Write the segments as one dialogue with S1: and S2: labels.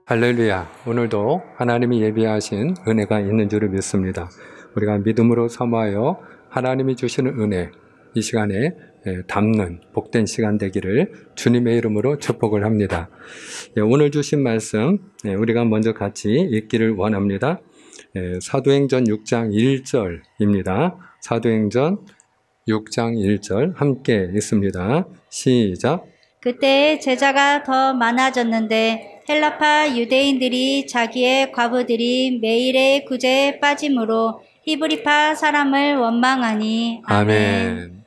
S1: 할렐루야. 오늘도 하나님이 예비하신 은혜가 있는 줄을 믿습니다. 우리가 믿음으로 삼아요 하나님이 주시는 은혜, 이 시간에 담는 복된 시간 되기를 주님의 이름으로 축복을 합니다. 오늘 주신 말씀 우리가 먼저 같이 읽기를 원합니다. 사도행전 6장 1절입니다. 사도행전 6장 1절 함께 읽습니다. 시작.
S2: 그때 제자가 더 많아졌는데 헬라파 유대인들이 자기의 과부들이 매일의 구제에 빠짐으로 히브리파 사람을 원망하니.
S1: 아멘.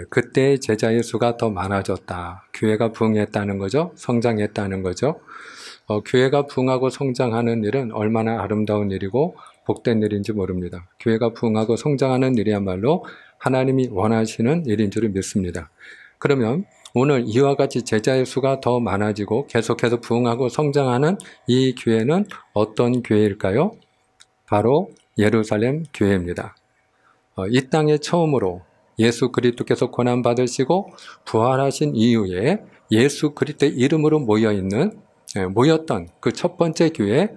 S1: 그때 제자의 수가 더 많아졌다. 교회가 부흥했다는 거죠. 성장했다는 거죠. 교회가 부흥하고 성장하는 일은 얼마나 아름다운 일이고 복된 일인지 모릅니다. 교회가 부흥하고 성장하는 일이야말로 하나님이 원하시는 일인 줄을 믿습니다. 그러면 오늘 이와 같이 제자의 수가 더 많아지고 계속해서 부흥하고 성장하는 이 교회는 어떤 교회일까요? 바로 예루살렘 교회입니다. 이 땅에 처음으로 예수 그리스도께서 고난받으시고 부활하신 이후에 예수 그리스도의 이름으로 모였던 그 첫 번째 교회,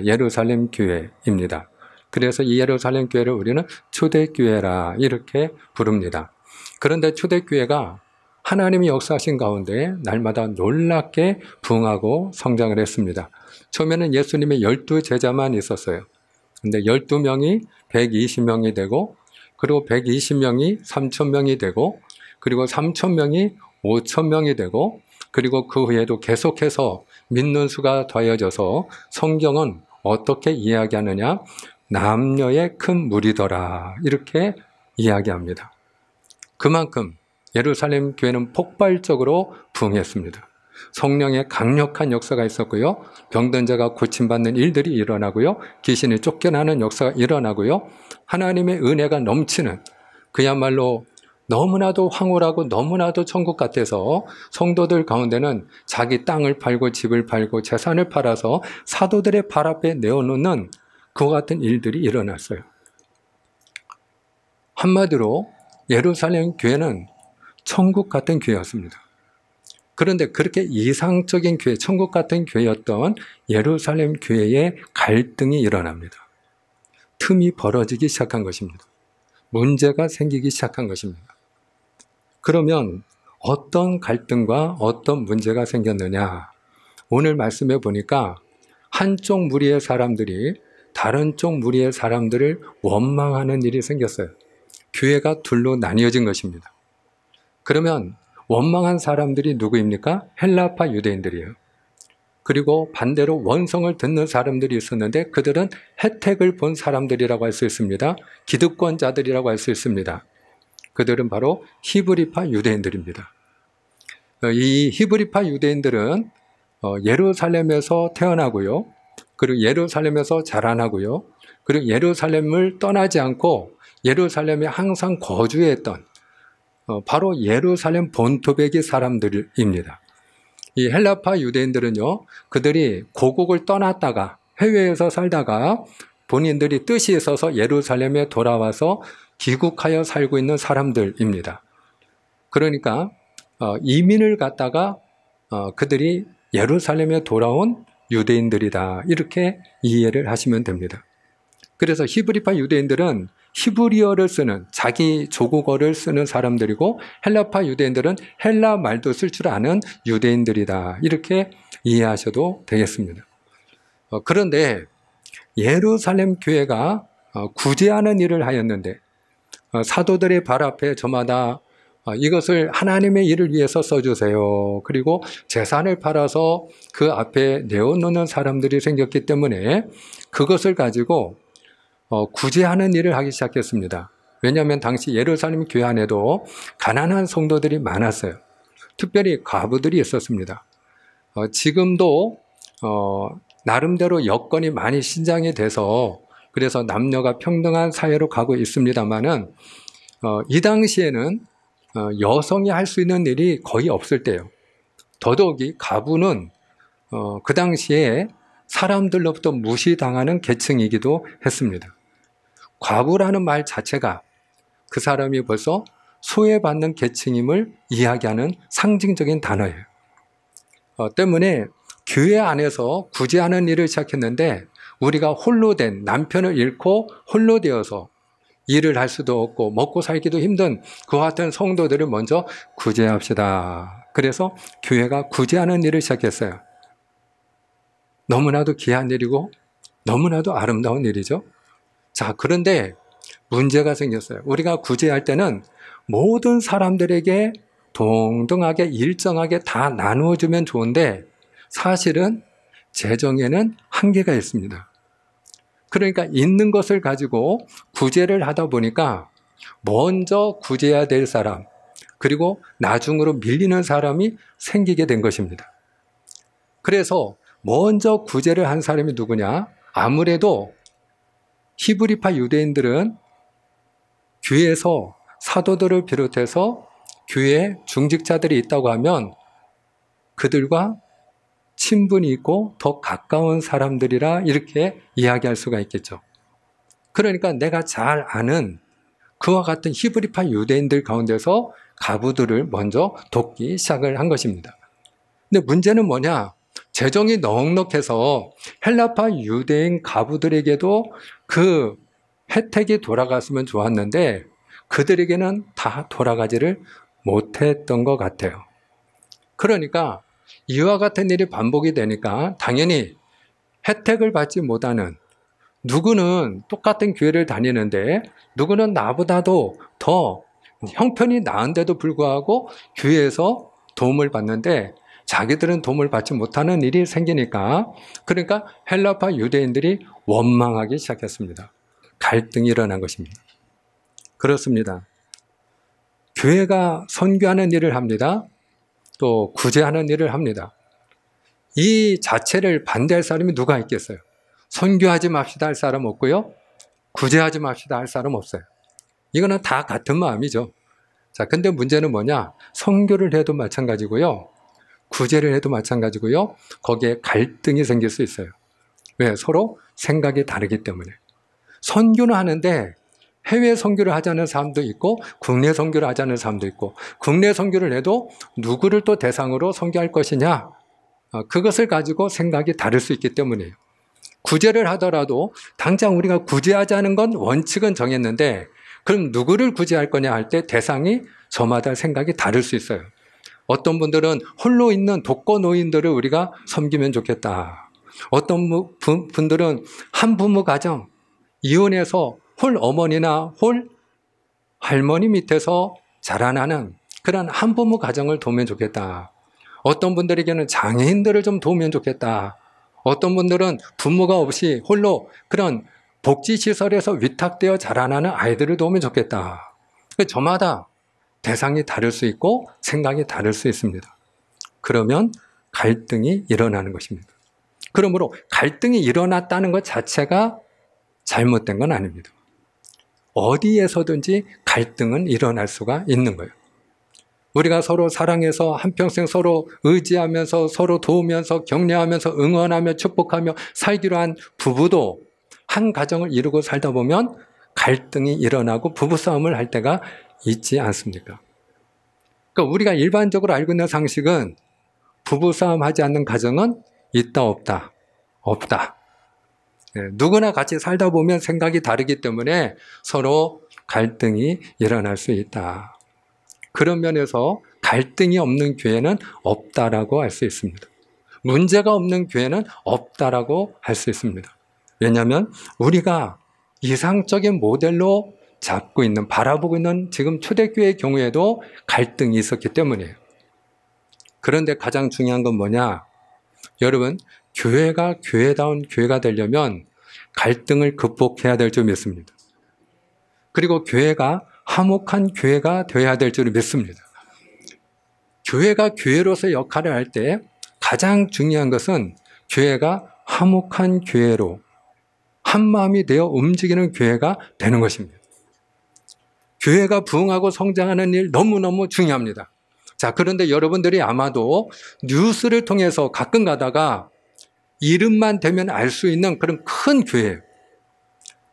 S1: 예루살렘 교회입니다. 그래서 이 예루살렘 교회를 우리는 초대교회라 이렇게 부릅니다. 그런데 초대교회가 하나님이 역사하신 가운데 날마다 놀랍게 부흥하고 성장을 했습니다. 처음에는 예수님의 12제자만 있었어요. 근데 12명이 120명이 되고, 그리고 120명이 3,000명이 되고, 그리고 3,000명이 5,000명이 되고, 그리고 그 후에도 계속해서 믿는 수가 더해져서 성경은 어떻게 이야기하느냐? 남녀의 큰 무리더라 이렇게 이야기합니다. 그만큼 예루살렘 교회는 폭발적으로 부흥했습니다. 성령의 강력한 역사가 있었고요. 병든 자가 고침받는 일들이 일어나고요. 귀신이 쫓겨나는 역사가 일어나고요. 하나님의 은혜가 넘치는, 그야말로 너무나도 황홀하고 너무나도 천국 같아서 성도들 가운데는 자기 땅을 팔고 집을 팔고 재산을 팔아서 사도들의 발 앞에 내어놓는 그와 같은 일들이 일어났어요. 한마디로 예루살렘 교회는 천국 같은 교회였습니다. 그런데 그렇게 이상적인 교회, 천국 같은 교회였던 예루살렘 교회에 갈등이 일어납니다. 틈이 벌어지기 시작한 것입니다. 문제가 생기기 시작한 것입니다. 그러면 어떤 갈등과 어떤 문제가 생겼느냐? 오늘 말씀해 보니까 한쪽 무리의 사람들이 다른 쪽 무리의 사람들을 원망하는 일이 생겼어요. 교회가 둘로 나뉘어진 것입니다. 그러면 원망한 사람들이 누구입니까? 헬라파 유대인들이에요. 그리고 반대로 원성을 듣는 사람들이 있었는데 그들은 혜택을 본 사람들이라고 할 수 있습니다. 기득권자들이라고 할 수 있습니다. 그들은 바로 히브리파 유대인들입니다. 이 히브리파 유대인들은 예루살렘에서 태어나고요. 그리고 예루살렘에서 자라나고요. 그리고 예루살렘을 떠나지 않고 예루살렘에 항상 거주했던 바로 예루살렘 본토백의 사람들입니다. 이 헬라파 유대인들은요, 그들이 고국을 떠났다가 해외에서 살다가 본인들이 뜻이 있어서 예루살렘에 돌아와서 귀국하여 살고 있는 사람들입니다. 그러니까 이민을 갔다가 그들이 예루살렘에 돌아온 유대인들이다 이렇게 이해를 하시면 됩니다. 그래서 히브리파 유대인들은 히브리어를 쓰는, 자기 조국어를 쓰는 사람들이고 헬라파 유대인들은 헬라 말도 쓸 줄 아는 유대인들이다 이렇게 이해하셔도 되겠습니다. 그런데 예루살렘 교회가 구제하는 일을 하였는데 사도들의 발 앞에 저마다 이것을 하나님의 일을 위해서 써주세요. 그리고 재산을 팔아서 그 앞에 내어놓는 사람들이 생겼기 때문에 그것을 가지고 구제하는 일을 하기 시작했습니다. 왜냐하면 당시 예루살렘 교회 안에도 가난한 성도들이 많았어요. 특별히 과부들이 있었습니다. 지금도 나름대로 여건이 많이 신장이 돼서 그래서 남녀가 평등한 사회로 가고 있습니다만은 이 당시에는 여성이 할 수 있는 일이 거의 없을 때예요. 더더욱이 과부는 그 당시에 사람들로부터 무시당하는 계층이기도 했습니다. 과부라는 말 자체가 그 사람이 벌써 소외받는 계층임을 이야기하는 상징적인 단어예요. 때문에 교회 안에서 구제하는 일을 시작했는데 우리가 홀로 된, 남편을 잃고 홀로 되어서 일을 할 수도 없고 먹고 살기도 힘든 그와 같은 성도들을 먼저 구제합시다. 그래서 교회가 구제하는 일을 시작했어요. 너무나도 귀한 일이고 너무나도 아름다운 일이죠. 자, 그런데 문제가 생겼어요. 우리가 구제할 때는 모든 사람들에게 동등하게 일정하게 다 나누어주면 좋은데 사실은 재정에는 한계가 있습니다. 그러니까 있는 것을 가지고 구제를 하다 보니까 먼저 구제해야 될 사람, 그리고 나중으로 밀리는 사람이 생기게 된 것입니다. 그래서 먼저 구제를 한 사람이 누구냐? 아무래도 히브리파 유대인들은 교회에서 사도들을 비롯해서 교회 중직자들이 있다고 하면 그들과 친분이 있고 더 가까운 사람들이라 이렇게 이야기할 수가 있겠죠. 그러니까 내가 잘 아는 그와 같은 히브리파 유대인들 가운데서 가부들을 먼저 돕기 시작을 한 것입니다. 근데 문제는 뭐냐? 재정이 넉넉해서 헬라파 유대인 가부들에게도 그 혜택이 돌아갔으면 좋았는데 그들에게는 다 돌아가지를 못했던 것 같아요. 그러니까 이와 같은 일이 반복이 되니까 당연히 혜택을 받지 못하는, 누구는 똑같은 교회를 다니는데 누구는 나보다도 더 형편이 나은데도 불구하고 교회에서 도움을 받는데 자기들은 도움을 받지 못하는 일이 생기니까, 그러니까 헬라파 유대인들이 원망하기 시작했습니다. 갈등이 일어난 것입니다. 그렇습니다. 교회가 선교하는 일을 합니다. 또 구제하는 일을 합니다. 이 자체를 반대할 사람이 누가 있겠어요? 선교하지 맙시다 할 사람 없고요. 구제하지 맙시다 할 사람 없어요. 이거는 다 같은 마음이죠. 자, 근데 문제는 뭐냐? 선교를 해도 마찬가지고요. 구제를 해도 마찬가지고요. 거기에 갈등이 생길 수 있어요. 왜? 서로 생각이 다르기 때문에. 선교는 하는데 해외 선교를 하자는 사람도 있고 국내 선교를 하자는 사람도 있고, 국내 선교를 해도 누구를 또 대상으로 선교할 것이냐, 그것을 가지고 생각이 다를 수 있기 때문이에요. 구제를 하더라도 당장 우리가 구제하자는 건 원칙은 정했는데 그럼 누구를 구제할 거냐 할 때 대상이 저마다 생각이 다를 수 있어요. 어떤 분들은 홀로 있는 독거노인들을 우리가 섬기면 좋겠다. 어떤 분들은 한부모 가정, 이혼해서 홀 어머니나 홀 할머니 밑에서 자라나는 그런 한부모 가정을 도우면 좋겠다. 어떤 분들에게는 장애인들을 좀 도우면 좋겠다. 어떤 분들은 부모가 없이 홀로 그런 복지시설에서 위탁되어 자라나는 아이들을 도우면 좋겠다. 저마다 대상이 다를 수 있고 생각이 다를 수 있습니다. 그러면 갈등이 일어나는 것입니다. 그러므로 갈등이 일어났다는 것 자체가 잘못된 건 아닙니다. 어디에서든지 갈등은 일어날 수가 있는 거예요. 우리가 서로 사랑해서 한평생 서로 의지하면서 서로 도우면서 격려하면서 응원하며 축복하며 살기로 한 부부도 한 가정을 이루고 살다 보면 갈등이 일어나고 부부싸움을 할 때가 있지 않습니까? 그러니까 우리가 일반적으로 알고 있는 상식은 부부싸움 하지 않는 가정은 있다 없다. 없다. 누구나 같이 살다 보면 생각이 다르기 때문에 서로 갈등이 일어날 수 있다. 그런 면에서 갈등이 없는 교회는 없다라고 할 수 있습니다. 문제가 없는 교회는 없다라고 할 수 있습니다. 왜냐하면 우리가 이상적인 모델로 잡고 있는, 바라보고 있는 지금 초대교회의 경우에도 갈등이 있었기 때문이에요. 그런데 가장 중요한 건 뭐냐? 여러분, 교회가 교회다운 교회가 되려면 갈등을 극복해야 될 줄 믿습니다. 그리고 교회가 화목한 교회가 되어야 될 줄 믿습니다. 교회가 교회로서 역할을 할 때 가장 중요한 것은 교회가 화목한 교회로 한마음이 되어 움직이는 교회가 되는 것입니다. 교회가 부흥하고 성장하는 일 너무너무 중요합니다. 자, 그런데 여러분들이 아마도 뉴스를 통해서 가끔 가다가 이름만 대면 알 수 있는 그런 큰 교회예요.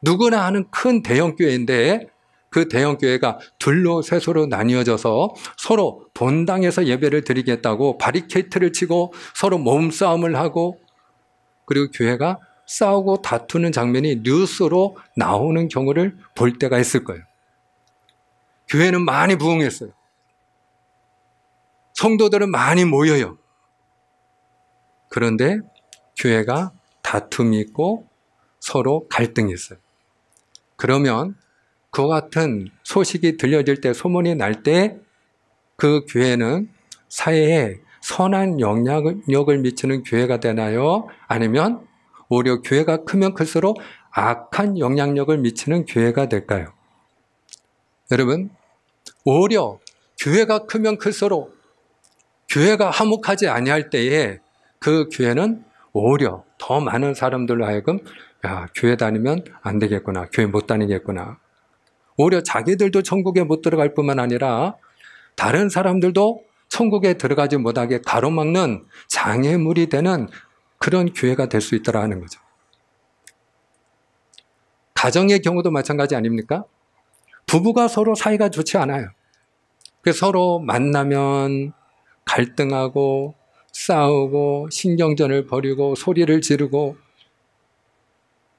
S1: 누구나 아는 큰 대형 교회인데 그 대형교회가 둘로 셋으로 나뉘어져서 서로 본당에서 예배를 드리겠다고 바리케이트를 치고 서로 몸싸움을 하고, 그리고 교회가 싸우고 다투는 장면이 뉴스로 나오는 경우를 볼 때가 있을 거예요. 교회는 많이 부흥했어요. 성도들은 많이 모여요. 그런데 교회가 다툼이 있고 서로 갈등이 있어요. 그러면 그와 같은 소식이 들려질 때, 소문이 날 때 그 교회는 사회에 선한 영향력을 미치는 교회가 되나요? 아니면 오히려 교회가 크면 클수록 악한 영향력을 미치는 교회가 될까요? 여러분, 오히려 교회가 크면 클수록 교회가 화목하지 아니할 때에 그 교회는 오히려 더 많은 사람들로 하여금 야, 교회 다니면 안 되겠구나, 교회 못 다니겠구나. 오히려 자기들도 천국에 못 들어갈 뿐만 아니라 다른 사람들도 천국에 들어가지 못하게 가로막는 장애물이 되는 그런 교회가 될 수 있더라 하는 거죠. 가정의 경우도 마찬가지 아닙니까? 부부가 서로 사이가 좋지 않아요. 그래서 서로 만나면 갈등하고 싸우고 신경전을 벌이고 소리를 지르고,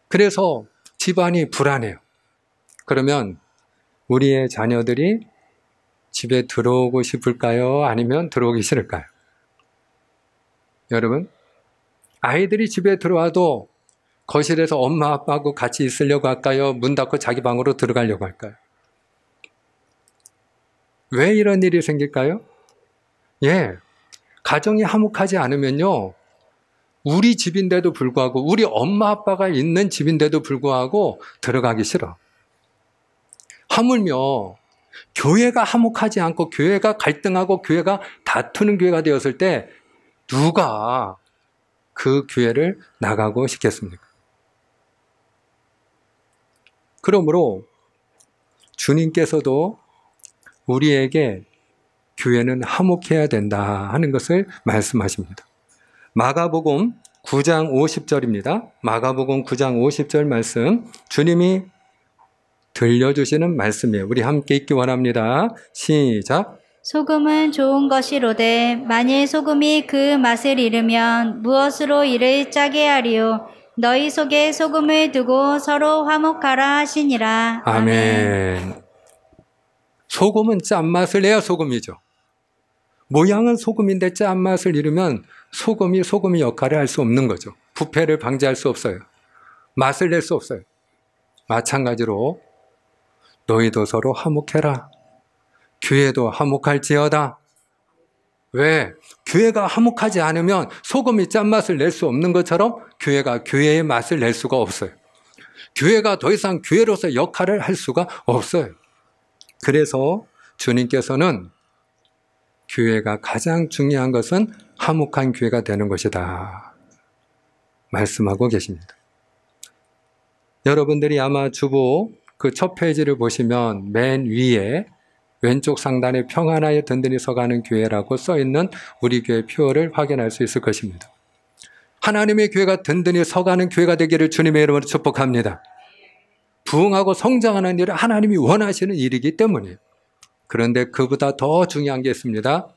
S1: 그래서 집안이 불안해요. 그러면 우리의 자녀들이 집에 들어오고 싶을까요? 아니면 들어오기 싫을까요? 여러분, 아이들이 집에 들어와도 거실에서 엄마 아빠하고 같이 있으려고 할까요? 문 닫고 자기 방으로 들어가려고 할까요? 왜 이런 일이 생길까요? 가정이 화목하지 않으면요, 우리 집인데도 불구하고, 우리 엄마 아빠가 있는 집인데도 불구하고 들어가기 싫어. 하물며 교회가 화목하지 않고 교회가 갈등하고 교회가 다투는 교회가 되었을 때 누가 그 교회를 나가고 싶겠습니까? 그러므로 주님께서도 우리에게 교회는 화목해야 된다 하는 것을 말씀하십니다. 마가복음 9장 50절입니다. 마가복음 9장 50절 말씀, 주님이 들려주시는 말씀이에요. 우리 함께 읽기 원합니다. 시작.
S2: 소금은 좋은 것이로되 만일 소금이 그 맛을 잃으면 무엇으로 이를 짜게 하리요. 너희 속에 소금을 두고 서로 화목하라 하시니라.
S1: 아멘. 소금은 짠맛을 내야 소금이죠. 모양은 소금인데 짠맛을 잃으면 소금이 역할을 할 수 없는 거죠. 부패를 방지할 수 없어요. 맛을 낼 수 없어요. 마찬가지로 너희도 서로 화목해라. 교회도 화목할지어다. 왜? 교회가 화목하지 않으면 소금이 짠맛을 낼 수 없는 것처럼 교회가 교회의 맛을 낼 수가 없어요. 교회가 더 이상 교회로서 역할을 할 수가 없어요. 그래서 주님께서는 교회가 가장 중요한 것은 화목한 교회가 되는 것이다 말씀하고 계십니다. 여러분들이 아마 주보 그 첫 페이지를 보시면 맨 위에 왼쪽 상단에 평안하여 든든히 서가는 교회라고 써있는 우리 교회 표어를 확인할 수 있을 것입니다. 하나님의 교회가 든든히 서가는 교회가 되기를 주님의 이름으로 축복합니다. 부흥하고 성장하는 일은 하나님이 원하시는 일이기 때문이에요. 그런데 그보다 더 중요한 게 있습니다.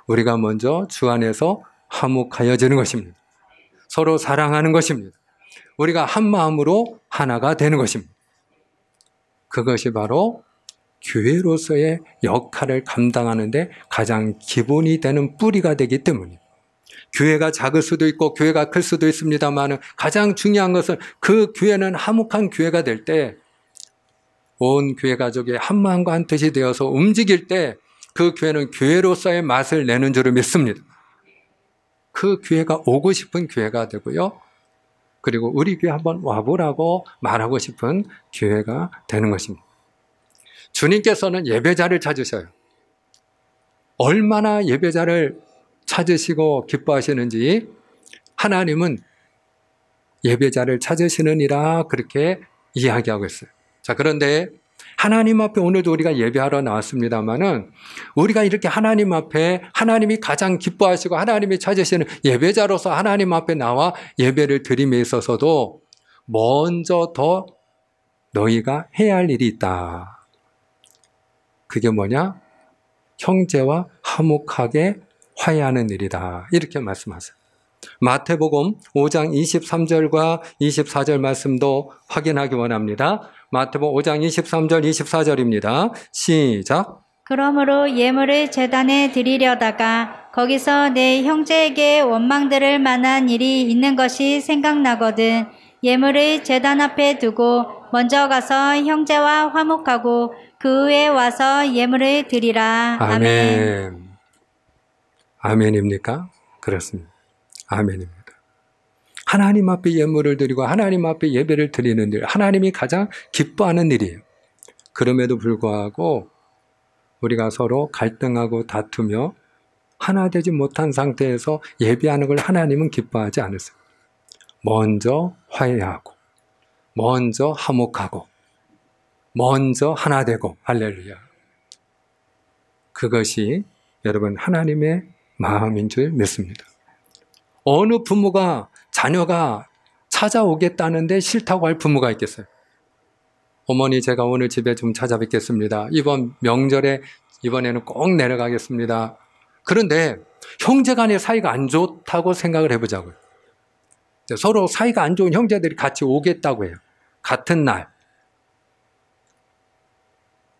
S1: 우리가 먼저 주 안에서 화목하여지는 것입니다. 서로 사랑하는 것입니다. 우리가 한 마음으로 하나가 되는 것입니다. 그것이 바로 교회로서의 역할을 감당하는 데 가장 기본이 되는 뿌리가 되기 때문이에요. 교회가 작을 수도 있고 교회가 클 수도 있습니다만 가장 중요한 것은 그 교회는 화목한 교회가 될 때 온 교회 가족이 한 마음과 한 뜻이 되어서 움직일 때 그 교회는 교회로서의 맛을 내는 줄을 믿습니다. 그 교회가 오고 싶은 교회가 되고요. 그리고 우리 교회 한번 와보라고 말하고 싶은 교회가 되는 것입니다. 주님께서는 예배자를 찾으셔요. 얼마나 예배자를 찾으시고 기뻐하시는지 하나님은 예배자를 찾으시느니라 그렇게 이야기하고 있어요. 자, 그런데 하나님 앞에 오늘도 우리가 예배하러 나왔습니다만은 우리가 이렇게 하나님 앞에 하나님이 가장 기뻐하시고 하나님이 찾으시는 예배자로서 하나님 앞에 나와 예배를 드림에 있어서도 먼저 더 너희가 해야 할 일이 있다. 그게 뭐냐? 형제와 화목하게 화해하는 일이다. 이렇게 말씀하세요. 마태복음 5장 23절과 24절 말씀도 확인하기 원합니다. 마태복음 5장 23절, 24절입니다. 시작.
S2: 그러므로 예물을 제단에 드리려다가 거기서 내 형제에게 원망 들을 만한 일이 있는 것이 생각나거든 예물을 제단 앞에 두고 먼저 가서 형제와 화목하고 그 후에 와서 예물을 드리라.
S1: 아멘. 아멘입니까? 그렇습니다. 아멘입니다. 하나님 앞에 예물을 드리고 하나님 앞에 예배를 드리는 일, 하나님이 가장 기뻐하는 일이에요. 그럼에도 불구하고 우리가 서로 갈등하고 다투며 하나 되지 못한 상태에서 예배하는 걸 하나님은 기뻐하지 않으세요. 먼저 화해하고, 먼저 화목하고, 먼저 하나 되고, 할렐루야. 그것이 여러분 하나님의 마음인 줄 믿습니다. 어느 부모가 자녀가 찾아오겠다는데 싫다고 할 부모가 있겠어요? 어머니, 제가 오늘 집에 좀 찾아뵙겠습니다. 이번 명절에 이번에는 꼭 내려가겠습니다. 그런데 형제간의 사이가 안 좋다고 생각을 해보자고요. 서로 사이가 안 좋은 형제들이 같이 오겠다고 해요. 같은 날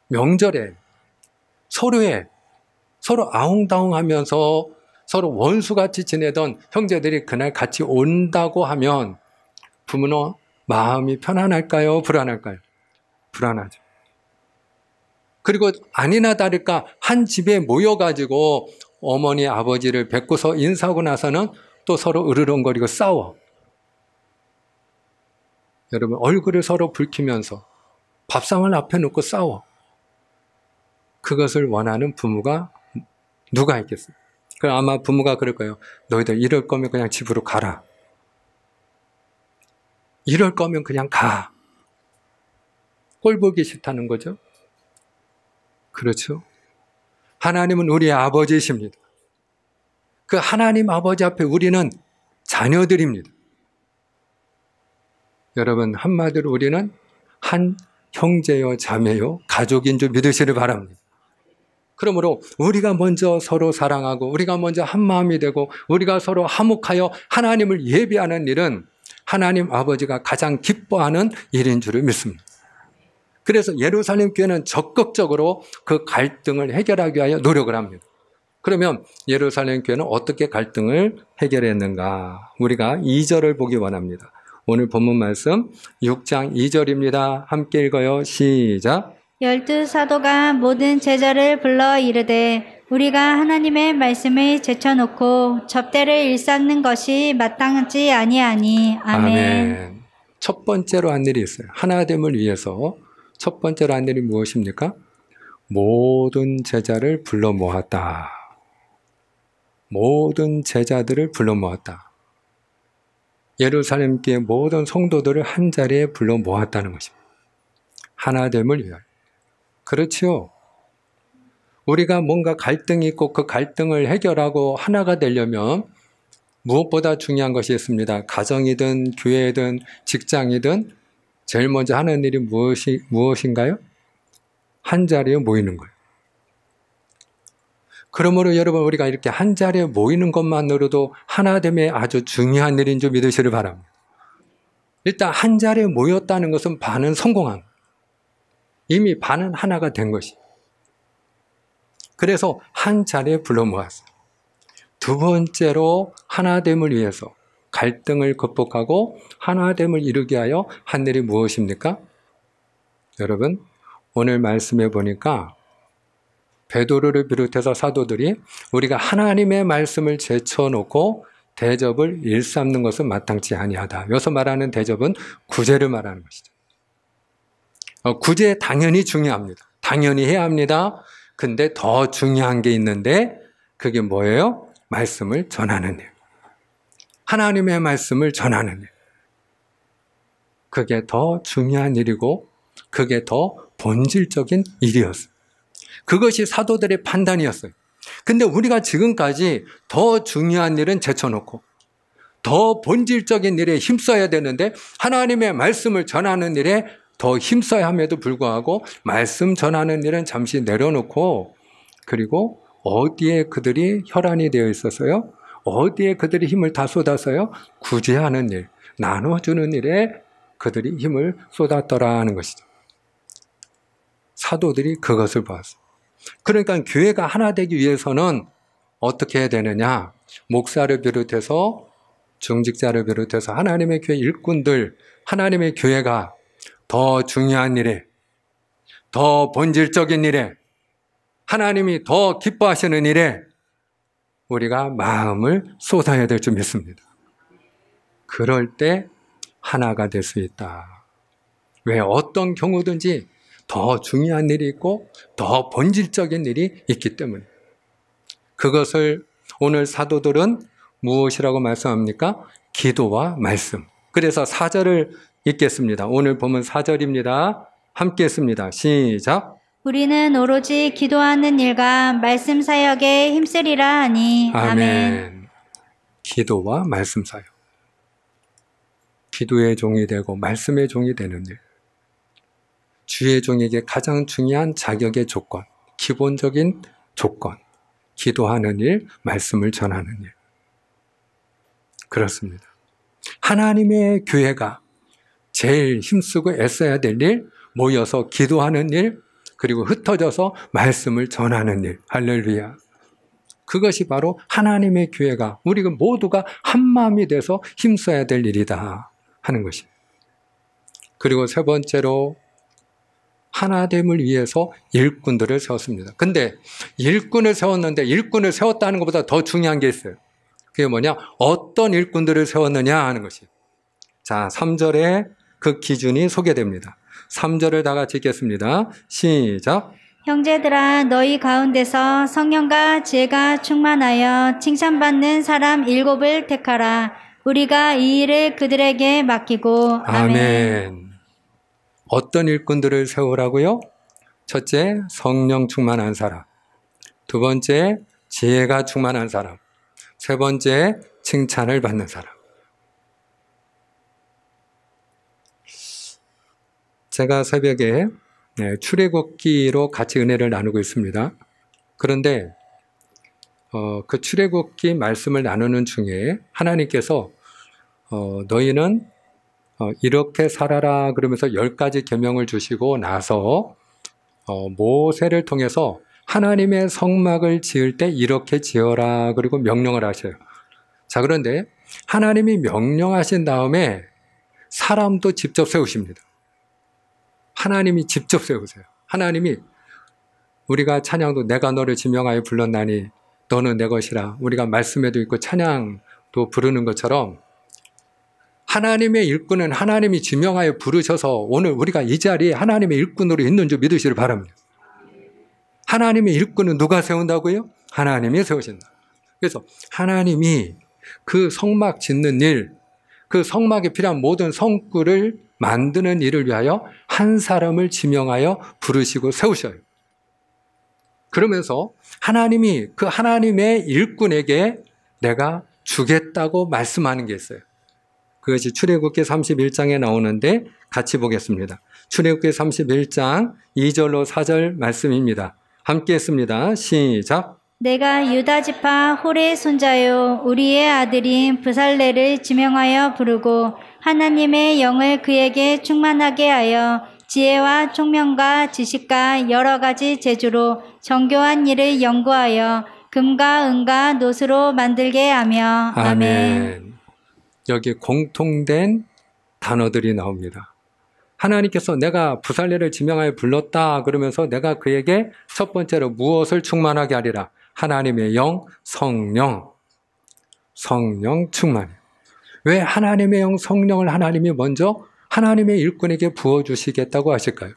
S1: 명절에 서로 아웅다웅하면서 서로 원수같이 지내던 형제들이 그날 같이 온다고 하면 부모는 마음이 편안할까요? 불안할까요? 불안하죠. 그리고 아니나 다를까 한 집에 모여가지고 어머니, 아버지를 뵙고서 인사하고 나서는 또 서로 으르렁거리고 싸워. 여러분, 얼굴을 서로 붉히면서 밥상을 앞에 놓고 싸워. 그것을 원하는 부모가 누가 있겠어요? 그럼 아마 부모가 그럴 거예요. 너희들 이럴 거면 그냥 집으로 가라. 이럴 거면 그냥 가. 꼴 보기 싫다는 거죠. 그렇죠? 하나님은 우리의 아버지이십니다. 그 하나님 아버지 앞에 우리는 자녀들입니다. 여러분, 한마디로 우리는 한 형제요 자매요 가족인 줄 믿으시길 바랍니다. 그러므로 우리가 먼저 서로 사랑하고 우리가 먼저 한 마음이 되고 우리가 서로 화목하여 하나님을 예배하는 일은 하나님 아버지가 가장 기뻐하는 일인 줄을 믿습니다. 그래서 예루살렘 교회는 적극적으로 그 갈등을 해결하기 위하여 노력을 합니다. 그러면 예루살렘 교회는 어떻게 갈등을 해결했는가? 우리가 2절을 보기 원합니다. 오늘 본문 말씀 6장 2절입니다. 함께 읽어요. 시작.
S2: 12사도가 모든 제자를 불러 이르되 우리가 하나님의 말씀을 제쳐놓고 접대를 일삼는 것이 마땅하지 아니하니. 아멘.
S1: 첫 번째로 한 일이 있어요. 하나됨을 위해서 첫 번째로 한 일이 무엇입니까? 모든 제자를 불러 모았다. 모든 제자들을 불러 모았다. 예루살렘 교회 모든 성도들을 한 자리에 불러 모았다는 것입니다. 하나됨을 위하여. 그렇지요. 우리가 뭔가 갈등이 있고 그 갈등을 해결하고 하나가 되려면 무엇보다 중요한 것이 있습니다. 가정이든 교회든 직장이든 제일 먼저 하는 일이 무엇인가요? 한 자리에 모이는 거예요. 그러므로 여러분, 우리가 이렇게 한 자리에 모이는 것만으로도 하나됨에 아주 중요한 일인 줄 믿으시길 바랍니다. 일단 한 자리에 모였다는 것은 반은 성공한 거예요. 이미 반은 하나가 된 것이. 그래서 한 자리에 불러 모았어요. 두 번째로 하나됨을 위해서 갈등을 극복하고 하나됨을 이루기 위하여 한 일이 무엇입니까? 여러분, 오늘 말씀해 보니까 베드로를 비롯해서 사도들이 우리가 하나님의 말씀을 제쳐놓고 대접을 일삼는 것은 마땅치 아니하다. 여기서 말하는 대접은 구제를 말하는 것이죠. 구제 당연히 중요합니다. 당연히 해야 합니다. 근데 더 중요한 게 있는데 그게 뭐예요? 말씀을 전하는 일. 하나님의 말씀을 전하는 일. 그게 더 중요한 일이고 그게 더 본질적인 일이었어요. 그것이 사도들의 판단이었어요. 근데 우리가 지금까지 더 중요한 일은 제쳐놓고 더 본질적인 일에 힘써야 되는데 하나님의 말씀을 전하는 일에 더 힘써야 함에도 불구하고 말씀 전하는 일은 잠시 내려놓고, 그리고 어디에 그들이 혈안이 되어 있어서요? 어디에 그들이 힘을 다 쏟아서요? 구제하는 일, 나눠주는 일에 그들이 힘을 쏟았더라 하는 것이죠. 사도들이 그것을 보았어요. 그러니까 교회가 하나 되기 위해서는 어떻게 해야 되느냐? 목사를 비롯해서 중직자를 비롯해서 하나님의 교회 일꾼들, 하나님의 교회가 더 중요한 일에, 더 본질적인 일에, 하나님이 더 기뻐하시는 일에 우리가 마음을 쏟아야 될 줄 믿습니다. 그럴 때 하나가 될 수 있다. 왜? 어떤 경우든지 더 중요한 일이 있고 더 본질적인 일이 있기 때문에. 그것을 오늘 사도들은 무엇이라고 말씀합니까? 기도와 말씀. 그래서 4절을 읽겠습니다. 오늘 보면 4절입니다. 함께 했습니다. 시작.
S2: 우리는 오로지 기도하는 일과 말씀 사역에 힘쓰리라 하니. 아멘.
S1: 기도와 말씀 사역. 기도의 종이 되고 말씀의 종이 되는 일. 주의 종에게 가장 중요한 자격의 조건, 기본적인 조건. 기도하는 일, 말씀을 전하는 일. 그렇습니다. 하나님의 교회가 제일 힘쓰고 애써야 될 일, 모여서 기도하는 일, 그리고 흩어져서 말씀을 전하는 일. 할렐루야. 그것이 바로 하나님의 교회가, 우리가 모두가 한 마음이 돼서 힘써야 될 일이다 하는 것입니다. 그리고 세 번째로 하나됨을 위해서 일꾼들을 세웠습니다. 근데 일꾼을 세웠는데 일꾼을 세웠다는 것보다 더 중요한 게 있어요. 그게 뭐냐? 어떤 일꾼들을 세웠느냐 하는 것이. 자, 3절에 그 기준이 소개됩니다. 3절을 다 같이 읽겠습니다. 시작.
S2: 형제들아, 너희 가운데서 성령과 지혜가 충만하여 칭찬받는 사람 7을 택하라. 우리가 이 일을 그들에게 맡기고.
S1: 아멘. 어떤 일꾼들을 세우라고요? 첫째, 성령 충만한 사람. 두 번째, 지혜가 충만한 사람. 세 번째, 칭찬을 받는 사람. 제가 새벽에 출애굽기로 같이 은혜를 나누고 있습니다. 그런데 그 출애굽기 말씀을 나누는 중에 하나님께서 너희는 이렇게 살아라 그러면서 10가지 계명을 주시고 나서 모세를 통해서 하나님의 성막을 지을 때 이렇게 지어라 그리고 명령을 하셔요. 자, 그런데 하나님이 명령하신 다음에 사람도 직접 세우십니다. 하나님이 직접 세우세요. 하나님이 우리가 찬양도 내가 너를 지명하여 불렀나니 너는 내 것이라, 우리가 말씀에도 있고 찬양도 부르는 것처럼 하나님의 일꾼은 하나님이 지명하여 부르셔서 오늘 우리가 이 자리에 하나님의 일꾼으로 있는 줄 믿으시길 바랍니다. 하나님의 일꾼은 누가 세운다고요? 하나님이 세우신다. 그래서 하나님이 그 성막 짓는 일, 그 성막에 필요한 모든 성구를 만드는 일을 위하여 한 사람을 지명하여 부르시고 세우셔요. 그러면서 하나님이 그 하나님의 일꾼에게 내가 주겠다고 말씀하는 게 있어요. 그것이 출애굽기 31장에 나오는데 같이 보겠습니다. 출애굽기 31장 2절로 4절 말씀입니다. 함께 했습니다. 시작.
S2: 내가 유다 지파 홀의 손자요 우리의 아들인 브살레를 지명하여 부르고 하나님의 영을 그에게 충만하게 하여 지혜와 총명과 지식과 여러 가지 재주로 정교한 일을 연구하여 금과 은과 노수로 만들게 하며. 아멘.
S1: 여기 공통된 단어들이 나옵니다. 하나님께서 내가 브살레를 지명하여 불렀다 그러면서 내가 그에게 첫 번째로 무엇을 충만하게 하리라? 하나님의 영, 성령 충만. 왜 하나님의 영, 성령을 하나님이 먼저 하나님의 일꾼에게 부어주시겠다고 하실까요?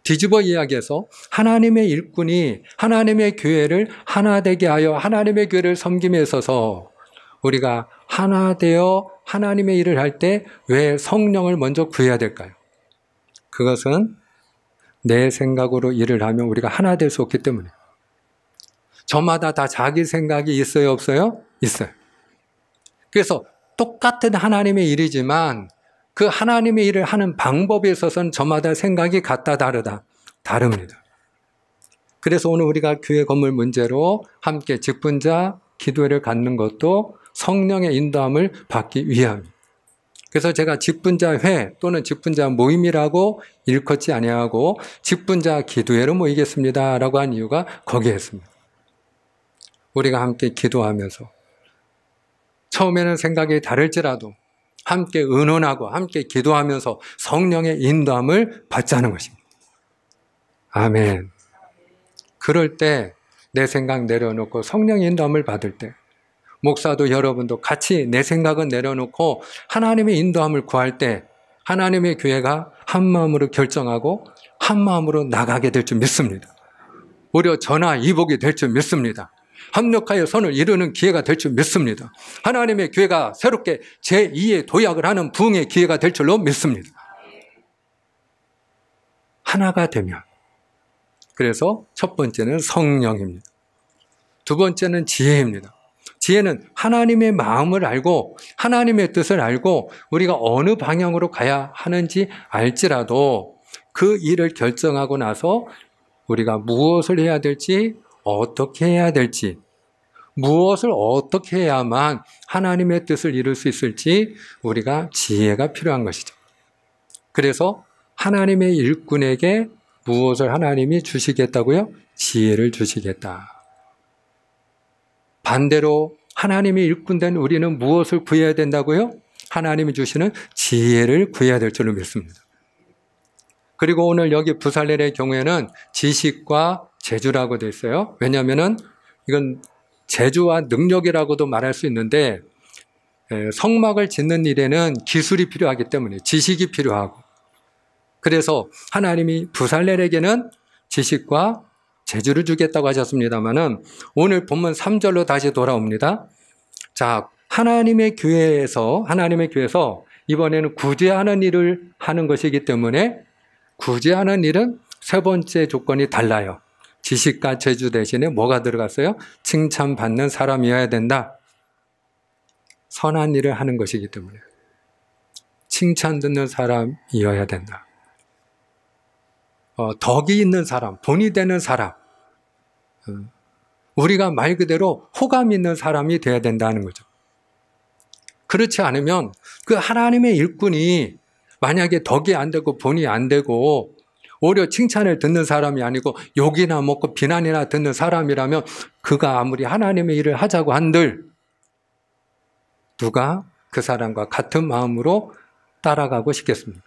S1: 뒤집어 이야기해서 하나님의 일꾼이 하나님의 교회를 하나 되게 하여 하나님의 교회를 섬김에 있어서 우리가 하나 되어 하나님의 일을 할 때 왜 성령을 먼저 구해야 될까요? 그것은 내 생각으로 일을 하면 우리가 하나 될 수 없기 때문에. 저마다 다 자기 생각이 있어요, 없어요? 있어요. 그래서 똑같은 하나님의 일이지만 그 하나님의 일을 하는 방법에 있어서는 저마다 생각이 같다 다릅니다. 그래서 오늘 우리가 교회 건물 문제로 함께 직분자 기도회를 갖는 것도 성령의 인도함을 받기 위함입니다. 그래서 제가 직분자회 또는 직분자 모임이라고 일컫지 아니하고 직분자 기도회로 모이겠습니다 라고 한 이유가 거기에 있습니다. 우리가 함께 기도하면서 처음에는 생각이 다를지라도 함께 의논하고 함께 기도하면서 성령의 인도함을 받자는 것입니다. 아멘. 그럴 때 내 생각 내려놓고 성령의 인도함을 받을 때 목사도 여러분도 같이 내 생각은 내려놓고 하나님의 인도함을 구할 때 하나님의 교회가 한 마음으로 결정하고 한 마음으로 나가게 될 줄 믿습니다. 오히려 전화 이복이 될 줄 믿습니다. 합력하여 선을 이루는 기회가 될 줄 믿습니다. 하나님의 교회가 새롭게 제2의 도약을 하는 부흥의 기회가 될 줄로 믿습니다. 하나가 되면. 그래서 첫 번째는 성령입니다. 두 번째는 지혜입니다. 지혜는 하나님의 마음을 알고 하나님의 뜻을 알고 우리가 어느 방향으로 가야 하는지 알지라도 그 일을 결정하고 나서 우리가 무엇을 해야 될지 어떻게 해야 될지 무엇을 어떻게 해야만 하나님의 뜻을 이룰 수 있을지 우리가 지혜가 필요한 것이죠. 그래서 하나님의 일꾼에게 무엇을 하나님이 주시겠다고요? 지혜를 주시겠다. 반대로 하나님의 일꾼된 우리는 무엇을 구해야 된다고요? 하나님이 주시는 지혜를 구해야 될 줄로 믿습니다. 그리고 오늘 여기 부살렐의 경우에는 지식과 재주라고 되어 있어요. 왜냐하면 이건 재주와 능력이라고도 말할 수 있는데 성막을 짓는 일에는 기술이 필요하기 때문에 지식이 필요하고 그래서 하나님이 부살렐에게는 지식과 재주를 주겠다고 하셨습니다만은 오늘 본문 3절로 다시 돌아옵니다. 자, 하나님의 교회에서 이번에는 구제하는 일을 하는 것이기 때문에 구제하는 일은 세 번째 조건이 달라요. 지식과 재주 대신에 뭐가 들어갔어요? 칭찬받는 사람이어야 된다. 선한 일을 하는 것이기 때문에 칭찬 듣는 사람이어야 된다. 덕이 있는 사람, 본이 되는 사람, 우리가 말 그대로 호감 있는 사람이 되어야 된다는 거죠. 그렇지 않으면 그 하나님의 일꾼이 만약에 덕이 안 되고 본이 안 되고 오히려 칭찬을 듣는 사람이 아니고 욕이나 먹고 비난이나 듣는 사람이라면 그가 아무리 하나님의 일을 하자고 한들 누가 그 사람과 같은 마음으로 따라가고 싶겠습니까?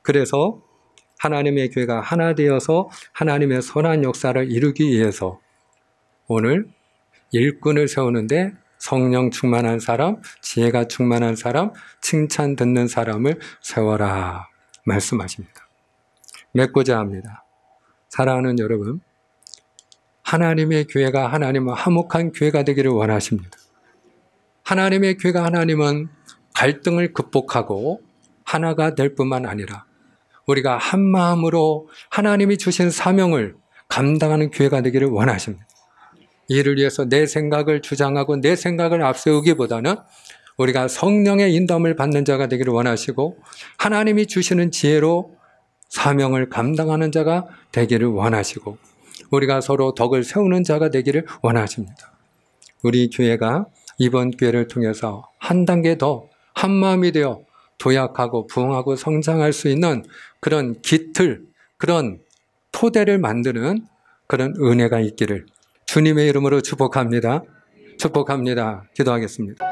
S1: 그래서 하나님의 교회가 하나 되어서 하나님의 선한 역사를 이루기 위해서 오늘 일꾼을 세우는데 성령 충만한 사람, 지혜가 충만한 사람, 칭찬 듣는 사람을 세워라 말씀하십니다. 맺고자 합니다. 사랑하는 여러분, 하나님의 교회가 하나님과 화목한 교회가 되기를 원하십니다. 하나님의 교회가 하나님은 갈등을 극복하고 하나가 될 뿐만 아니라 우리가 한 마음으로 하나님이 주신 사명을 감당하는 교회가 되기를 원하십니다. 이를 위해서 내 생각을 주장하고 내 생각을 앞세우기보다는 우리가 성령의 인도함을 받는 자가 되기를 원하시고 하나님이 주시는 지혜로 사명을 감당하는 자가 되기를 원하시고 우리가 서로 덕을 세우는 자가 되기를 원하십니다. 우리 교회가 이번 기회를 통해서 한 단계 더 한 마음이 되어 도약하고 부흥하고 성장할 수 있는 그런 깃틀, 그런 토대를 만드는 그런 은혜가 있기를 주님의 이름으로 축복합니다. 축복합니다. 기도하겠습니다.